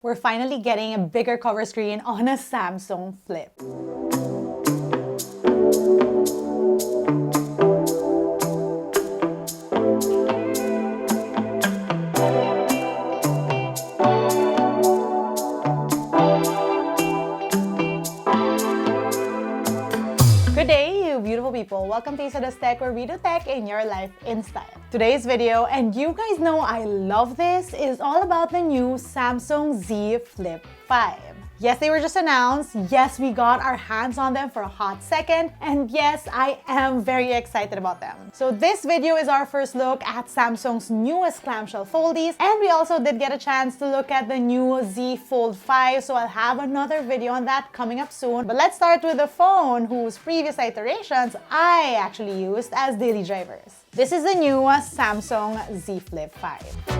We're finally getting a bigger cover screen on a Samsung Flip. Good day, you beautiful people. Welcome to LAZADA's Tech, where we do tech in your life in style. Today's video, and you guys know I love this, is all about the new Samsung Z Flip 5. Yes, they were just announced. Yes, we got our hands on them for a hot second. And yes, I am very excited about them. So this video is our first look at Samsung's newest clamshell foldies. And we also did get a chance to look at the new Z Fold 5. So I'll have another video on that coming up soon. But let's start with the phone whose previous iterations I actually used as daily drivers. This is the new Samsung Z Flip 5.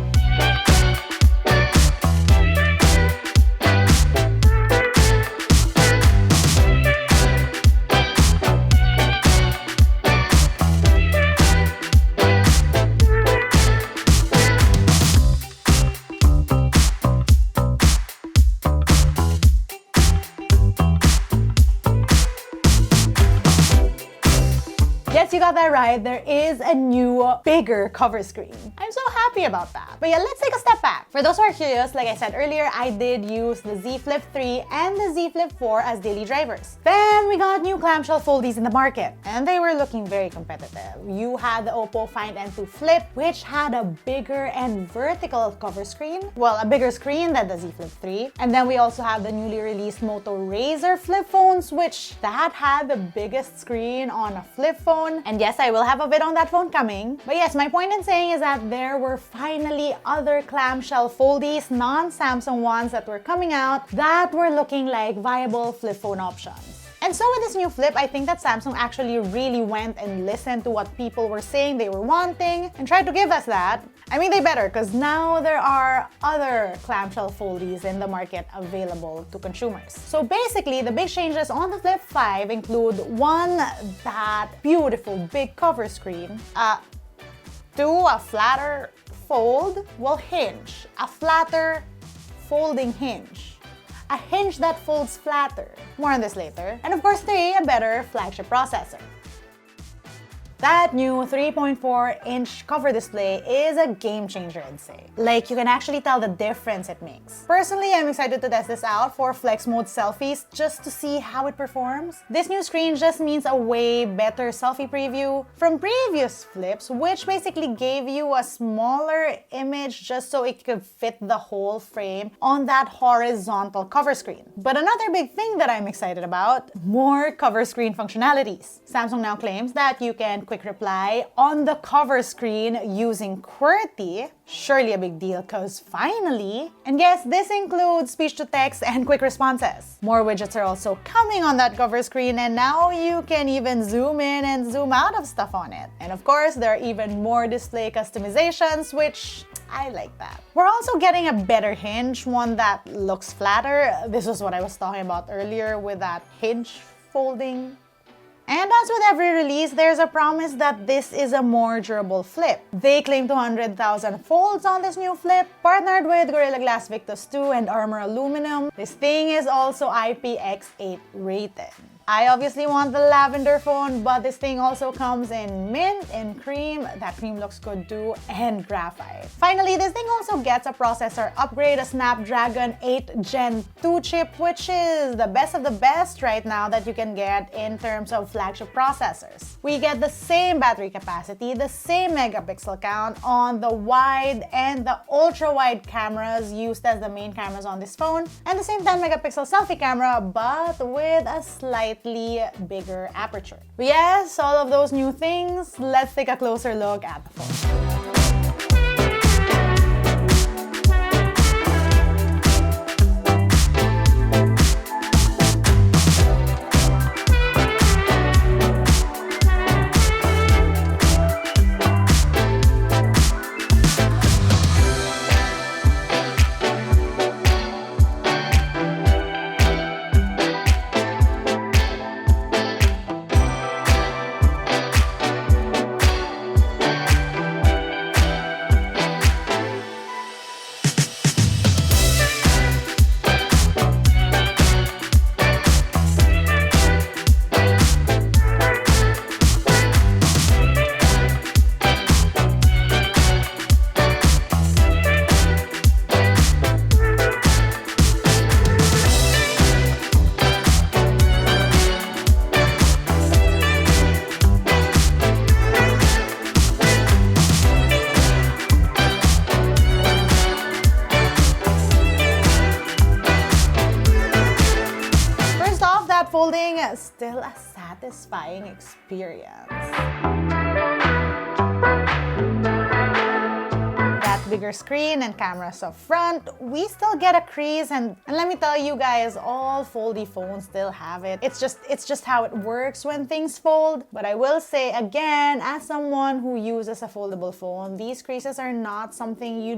Yes, you got that right. There is a new, bigger cover screen. I'm so happy about that. But yeah, let's take a step back. For those who are curious, like I said earlier, I did use the Z Flip 3 and the Z Flip 4 as daily drivers. Then we got new clamshell foldies in the market, and they were looking very competitive. You had the Oppo Find N2 Flip, which had a bigger and vertical cover screen. Well, a bigger screen than the Z Flip 3. And then we also have the newly released Moto Razr flip phones, which that had the biggest screen on a flip phone. And yes, I will have a bit on that phone coming. But yes, my point in saying is that there were finally other clamshell foldies, non-Samsung ones that were coming out that were looking like viable flip phone options. And so with this new flip, I think that Samsung actually really went and listened to what people were saying they were wanting and tried to give us that. I mean, they better, because now there are other clamshell foldies in the market available to consumers. So basically, the big changes on the Flip 5 include one, that beautiful big cover screen, two, a flatter fold, well, hinge, a flatter folding hinge, a hinge that folds flatter. More on this later. And of course, three, a better flagship processor. That new 3.4-inch cover display is a game changer, I'd say. Like, you can actually tell the difference it makes. Personally, I'm excited to test this out for flex mode selfies just to see how it performs. This new screen just means a way better selfie preview from previous flips, which basically gave you a smaller image just so it could fit the whole frame on that horizontal cover screen. But another big thing that I'm excited about, more cover screen functionalities. Samsung now claims that you can quick reply on the cover screen using QWERTY. Surely a big deal, because finally, and yes, this includes speech-to-text and quick responses. More widgets are also coming on that cover screen, and now you can even zoom in and zoom out of stuff on it. And of course, there are even more display customizations, which I like that. We're also getting a better hinge, one that looks flatter. This was what I was talking about earlier with that hinge folding. And as with every release, there's a promise that this is a more durable flip. They claim 200,000 folds on this new flip, partnered with Gorilla Glass Victus 2 and Armor Aluminum. This thing is also IPX8 rated. I obviously want the lavender phone, but this thing also comes in mint, in cream, that cream looks good too, and graphite. Finally, this thing also gets a processor upgrade, a Snapdragon 8 Gen 2 chip, which is the best of the best right now that you can get in terms of flagship processors. We get the same battery capacity, the same megapixel count on the wide and the ultra-wide cameras used as the main cameras on this phone, and the same 10 megapixel selfie camera, but with a slightly bigger aperture. But yes, all of those new things, let's take a closer look at the phone. folding, still a satisfying experience. Bigger screen and cameras up front, we still get a crease, and let me tell you guys, all foldy phones still have it. It's just how it works when things fold. But I will say again, as someone who uses a foldable phone, these creases are not something you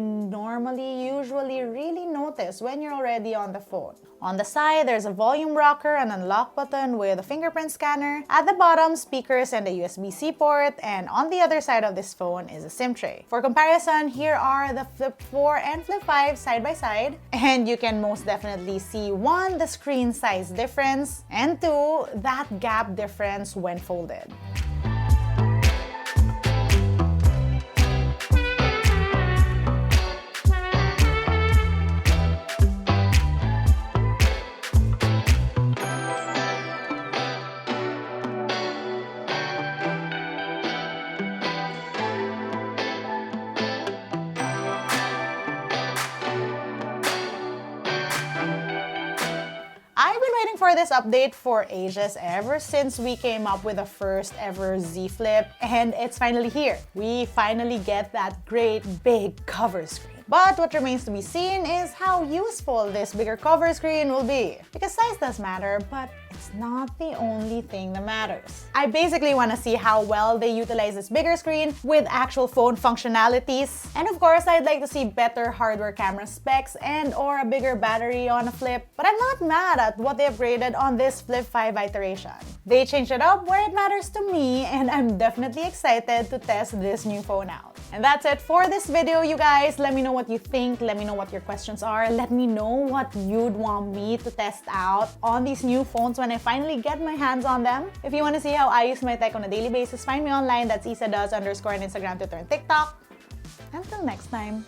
usually really notice when you're already on the phone. On the side, there's a volume rocker, an unlock button with a fingerprint scanner. At the bottom, speakers and a USB-C port, and on the other side of this phone is a SIM tray. For comparison, here are the Flip 4 and Flip 5 side by side, and you can most definitely see 1, the screen size difference, and 2, that gap difference when folded. I've been waiting for this update for ages, ever since we came up with the first ever Z Flip, and it's finally here. We finally get that great big cover screen. But what remains to be seen is how useful this bigger cover screen will be. Because size does matter, but it's not the only thing that matters. I basically want to see how well they utilize this bigger screen with actual phone functionalities. And of course, I'd like to see better hardware camera specs and or a bigger battery on a Flip. But I'm not mad at what they upgraded on this Flip 5 iteration. They changed it up where it matters to me, and I'm definitely excited to test this new phone out. And that's it for this video, you guys. Let me know what you think. Let me know what your questions are. Let me know what you'd want me to test out on these new phones when I finally get my hands on them. If you want to see how I use my tech on a daily basis, find me online. That's ISADAS_ on Instagram, Twitter, and TikTok. Until next time.